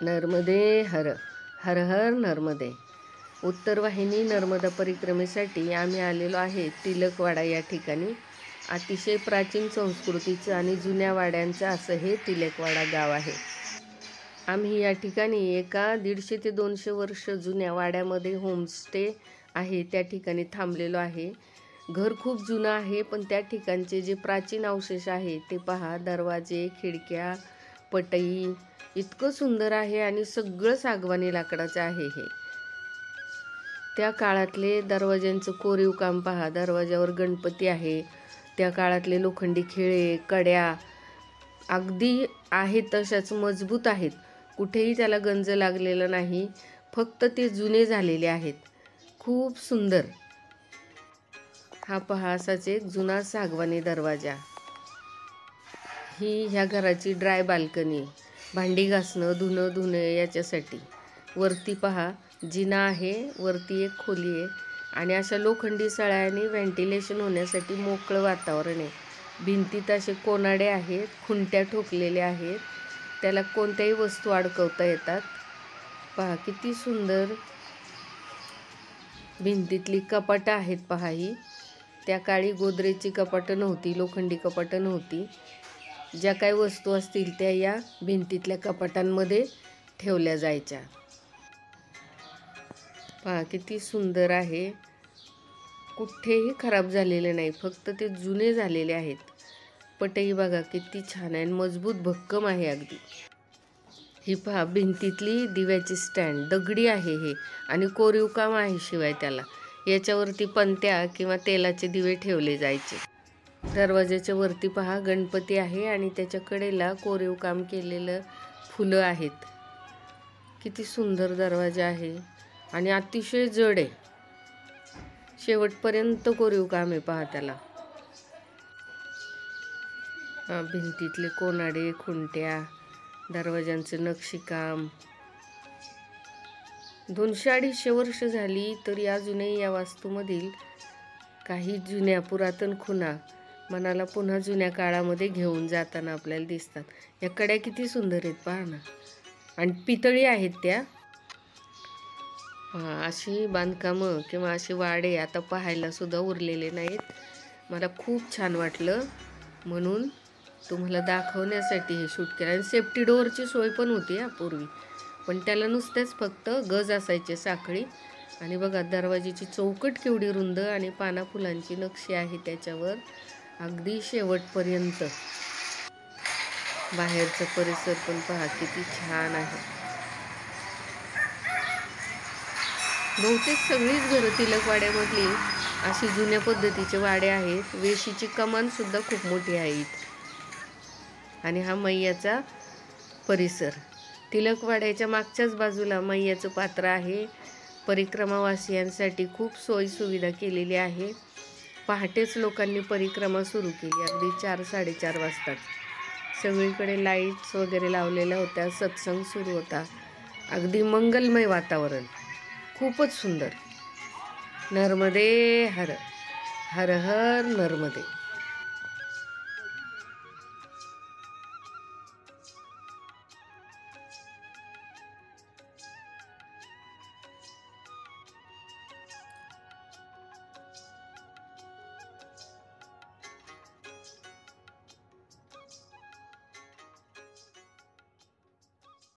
नर्मदे हर हर हर नर्मदे. उत्तर वाहिनी नर्मदा परिक्रमेसाठी आम्ही आलेलो आहे तिलकवाडा या ठिकाणी. अतिशय प्राचीन संस्कृतीचं आणि जुन्या वाड्यांचं असं हे तिलकवाडा गाव आहे. आम्ही या ठिकाणी एका 150 ते 200 वर्ष जुन्या वाड्यामध्ये होमस्टे आहे त्या ठिकाणी थांबलेलो आहे. घर खूप जुनं आहे, पण त्या ठिकाणचे जे प्राचीन अवशेष आहे ते पहा. दरवाजे, खिडक्या, पटई इतकं सुंदर आहे आणि सगळं सागवानी लाकडाचं आहे हे. त्या काळातले दरवाज्यांचं कोरीव काम पहा. दरवाज्यावर गणपती आहे. त्या काळातले लोखंडी खिळे, कड्या अगदी आहेत तशाच मजबूत आहेत. कुठेही त्याला गंज लागलेला नाही, फक्त ते जुने झालेले आहेत. खूप सुंदर. हा पहा, असाच एक जुना सागवानी दरवाजा. ही ह्या घराची ड्राय बाल्कनी, भांडी घासणं, धुणं याच्यासाठी. वरती पहा जिना आहे, वरती एक खोली आहे आणि अशा लोखंडी सळ्याने व्हेंटिलेशन होण्यासाठी मोकळं वातावरण आहे. भिंतीत असे कोनाडे आहेत, खुंट्या ठोकलेल्या आहेत, त्याला कोणत्याही वस्तू अडकवता येतात. पहा किती सुंदर भिंतीतली कपाटं आहेत पहा. ही त्या काळी गोदरेजची कपाटं नव्हती, लोखंडी कपाटं नव्हती. ज्या काही वस्तू असतील त्या या भिंतीतल्या कपाटांमध्ये ठेवल्या जायच्या. पहा किती सुंदर आहे. कुठेही खराब झालेले नाही, फक्त ते जुने झालेले आहेत. पटई बघा किती छान आहे, मजबूत भक्कम आहे अगदी. ही पहा भिंतीतली दिव्याची स्टँड, दगडी आहे हे आणि कोरीव काम आहे शिवाय त्याला. याच्यावरती पंत्या किंवा तेलाचे दिवे ठेवले जायचे. दरवाजाच्या वरती पहा गणपती आहे आणि त्याच्या कडेला कोरीव काम केलेलं फुलं आहेत. किती सुंदर दरवाजा आहे आणि अतिशय जड आहे. शेवटपर्यंत कोरीव काम आहे पहा त्याला. भिंतीतले कोनाडे, खुंट्या, दरवाजांचं नक्षीकाम. 200-250 वर्ष झाली तरी अजूनही या वास्तूमधील काही जुन्या पुरातन खुणा मनाला पुन्हा जुन्या काळामध्ये घेऊन जाताना आपल्याला दिसतात. या कड्या किती सुंदर आहेत पहा ना, आणि पितळी आहेत त्या. अशी बांधकामं किंवा अशी वाडे आता पाहायला सुद्धा उरलेले नाहीत. मला खूप छान वाटलं म्हणून तुम्हाला दाखवण्यासाठी हे शूट केलं. आणि सेफ्टी डोअरची सोय पण होती पूर्वी, पण त्याला नुसतेच फक्त गज असायचे साखळी. आणि बघा दरवाजेची चौकट केवढी रुंद आणि पाना फुलांची नक्षी आहे त्याच्यावर अगदी शेवटपर्यंत. बाहेरचा परिसर पण पहा किती छान आहे. बहुतेक सगळीच घरं तिलकवाड्यामधली अशी जुन्या पद्धतीचे वाडे आहेत. वेशीची कमान सुद्धा खूप मोठी आहे इथे. आणि हा मैयाचा परिसर. तिलकवाड्याच्या मागच्याच बाजूला मैयाचं पात्र आहे. परिक्रमावासियांसाठी खूप सोयीसुविधा केलेली आहे. पहाटेच लोकांनी परिक्रमा सुरू केली, अगदी 4-4:30 वाजता. सगळीकडे लाईट्स वगैरे लावलेल्या होत्या. सत्संग सुरू होता. अगदी मंगलमय वातावरण, खूपच सुंदर. नर्मदे हर हर हर नर्मदे.